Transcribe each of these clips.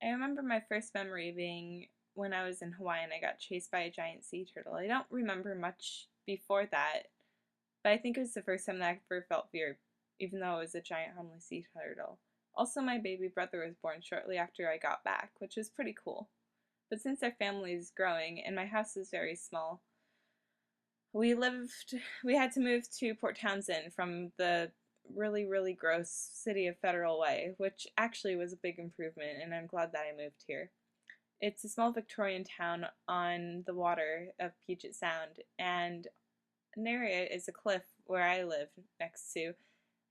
I remember my first memory being when I was in Hawaii and I got chased by a giant sea turtle. I don't remember much before that, but I think it was the first time that I ever felt fear, even though it was a giant harmless sea turtle. Also, my baby brother was born shortly after I got back, which was pretty cool. But since our family is growing and my house is very small, we had to move to Port Townsend from the really gross city of Federal Way, which actually was a big improvement, and I'm glad that I moved here. It's a small Victorian town on the water of Puget Sound, and near it is a cliff where I live next to.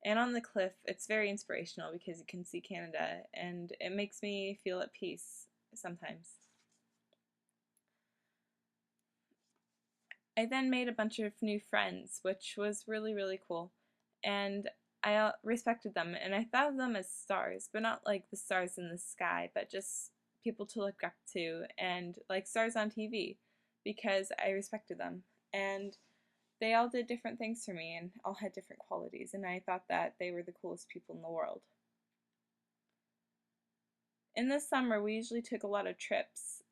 And on the cliff, it's very inspirational because you can see Canada, and it makes me feel at peace sometimes. I then made a bunch of new friends, which was really cool. And I respected them, and I thought of them as stars, but not like the stars in the sky, but just people to look up to, and like stars on TV, because I respected them. And they all did different things for me, and all had different qualities, and I thought that they were the coolest people in the world. In the summer, we usually took a lot of trips.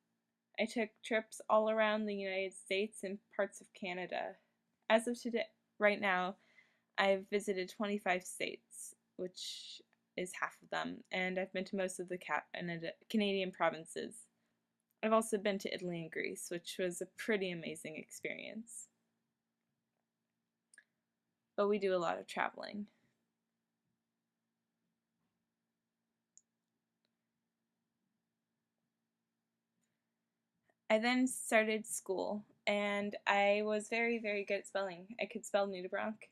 I took trips all around the United States and parts of Canada. As of today, right now, I've visited 25 states, which is half of them, and I've been to most of the Canadian provinces. I've also been to Italy and Greece, which was a pretty amazing experience. But we do a lot of traveling. I then started school, and I was very good at spelling. I could spell nudibranch,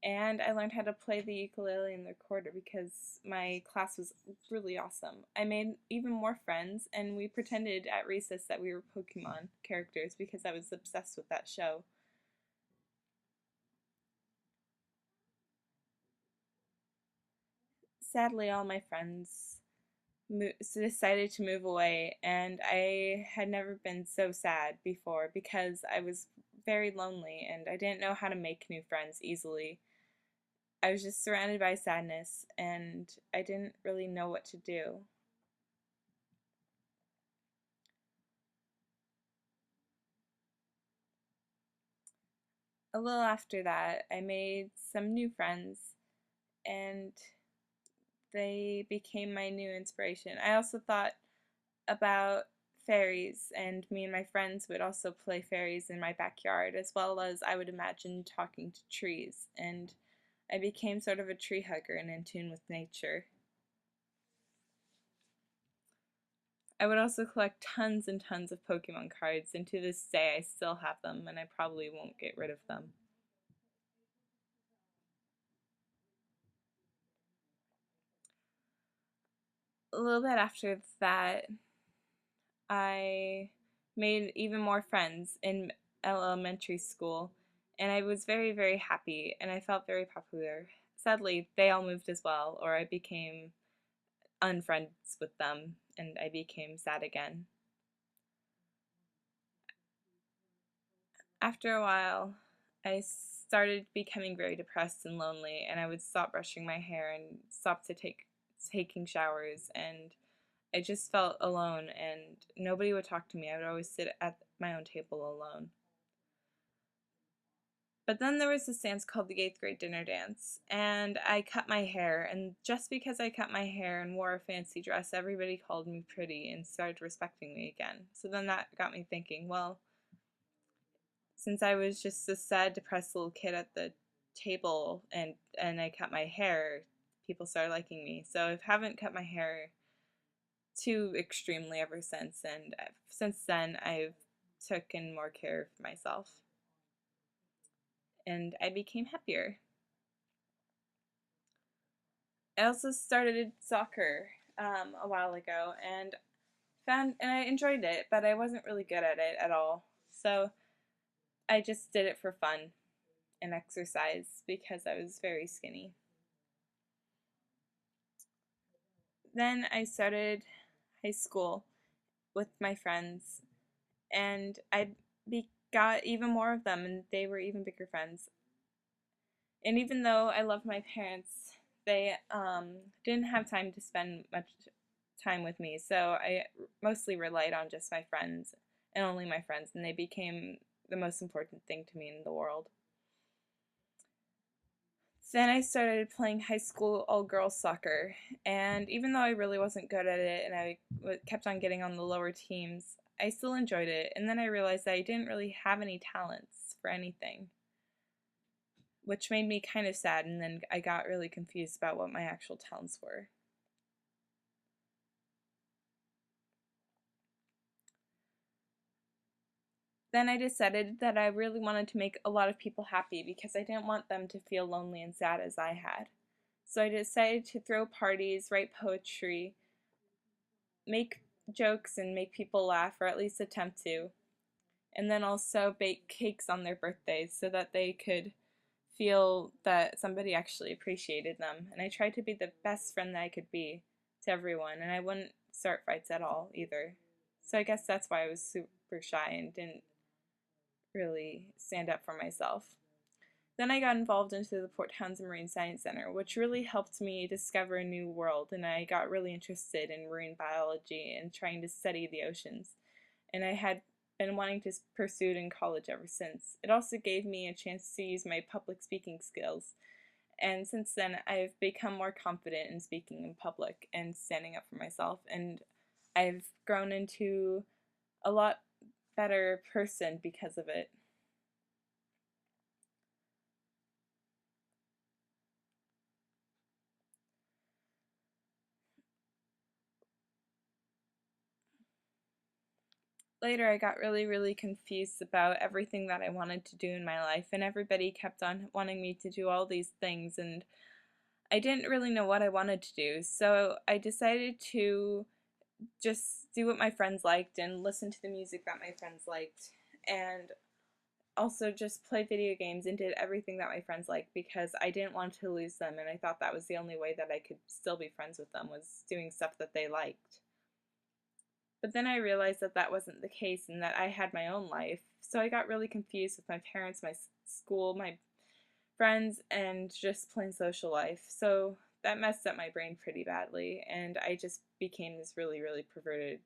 and I learned how to play the ukulele and the recorder because my class was really awesome. I made even more friends, and we pretended at recess that we were Pokemon characters because I was obsessed with that show. Sadly, all my friends decided to move away, and I had never been so sad before because I was very lonely and I didn't know how to make new friends easily. I was just surrounded by sadness and I didn't really know what to do. A little after that, I made some new friends and they became my new inspiration. I also thought about fairies, and me and my friends would also play fairies in my backyard, as well as I would imagine talking to trees, and I became sort of a tree hugger and in tune with nature. I would also collect tons and tons of Pokemon cards, and to this day I still have them, and I probably won't get rid of them. A little bit after that, I made even more friends in elementary school, and I was very happy, and I felt very popular. Sadly, they all moved as well, or I became unfriends with them, and I became sad again. After a while, I started becoming very depressed and lonely, and I would stop brushing my hair and stop to taking showers, and I just felt alone, and nobody would talk to me. I would always sit at my own table alone. But then there was this dance called the 8th grade dinner dance, and I cut my hair, and just because I cut my hair and wore a fancy dress, everybody called me pretty and started respecting me again. So then that got me thinking, well, since I was just a sad, depressed little kid at the table and I cut my hair, people started liking me. So I haven't cut my hair too extremely ever since, and since then I've taken more care of myself, and I became happier. I also started soccer a while ago and I enjoyed it, but I wasn't really good at it at all. So I just did it for fun and exercise because I was very skinny. Then I started high school with my friends, and got even more of them, and they were even bigger friends. And even though I love my parents, they didn't have time to spend much time with me, so I mostly relied on just my friends and only my friends, and they became the most important thing to me in the world. Then I started playing high school all-girls soccer, and even though I really wasn't good at it and I kept on getting on the lower teams, I still enjoyed it, and then I realized that I didn't really have any talents for anything, which made me kind of sad, and then I got really confused about what my actual talents were. Then I decided that I really wanted to make a lot of people happy because I didn't want them to feel lonely and sad as I had. So I decided to throw parties, write poetry, make jokes, and make people laugh, or at least attempt to, and then also bake cakes on their birthdays so that they could feel that somebody actually appreciated them. And I tried to be the best friend that I could be to everyone, and I wouldn't start fights at all either. So I guess that's why I was super shy and didn't really stand up for myself. Then I got involved into the Port Townsend Marine Science Center, which really helped me discover a new world, and I got really interested in marine biology and trying to study the oceans. And I had been wanting to pursue it in college ever since. It also gave me a chance to use my public speaking skills, and since then I've become more confident in speaking in public and standing up for myself, and I've grown into a lot better person because of it. Later, I got really confused about everything that I wanted to do in my life, and everybody kept on wanting me to do all these things, and I didn't really know what I wanted to do. So I decided to just do what my friends liked and listen to the music that my friends liked, and also just play video games and did everything that my friends liked because I didn't want to lose them, and I thought that was the only way that I could still be friends with them, was doing stuff that they liked. But then I realized that that wasn't the case and that I had my own life. So I got really confused with my parents, my school, my friends, and just plain social life. So that messed up my brain pretty badly, and I just became this really perverted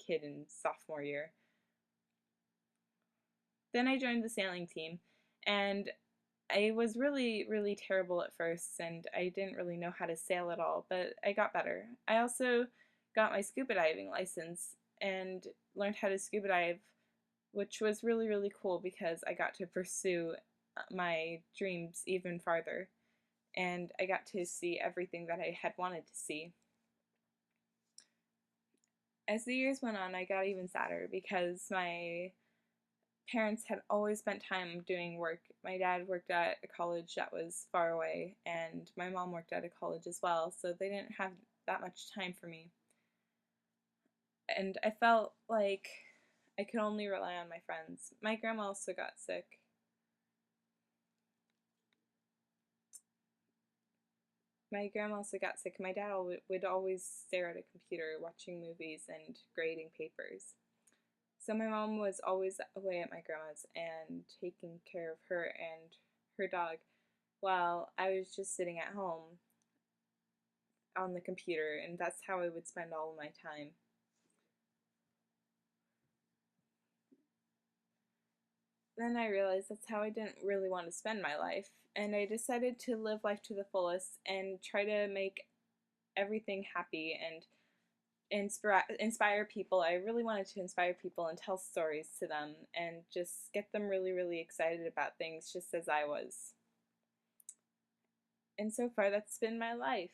kid in sophomore year. Then I joined the sailing team, and I was really terrible at first, and I didn't really know how to sail at all, but I got better. I also got my scuba diving license and learned how to scuba dive, which was really cool because I got to pursue my dreams even farther, and I got to see everything that I had wanted to see. As the years went on, I got even sadder because my parents had always spent time doing work. My dad worked at a college that was far away, and my mom worked at a college as well, so they didn't have that much time for me. And I felt like I could only rely on my friends. My grandma also got sick. My grandma also got sick. My dad would always stare at a computer watching movies and grading papers. So my mom was always away at my grandma's and taking care of her and her dog while I was just sitting at home on the computer, and that's how I would spend all of my time. Then I realized that's how I didn't really want to spend my life, and I decided to live life to the fullest and try to make everything happy and inspire people. I really wanted to inspire people and tell stories to them and just get them really excited about things just as I was. And so far, that's been my life.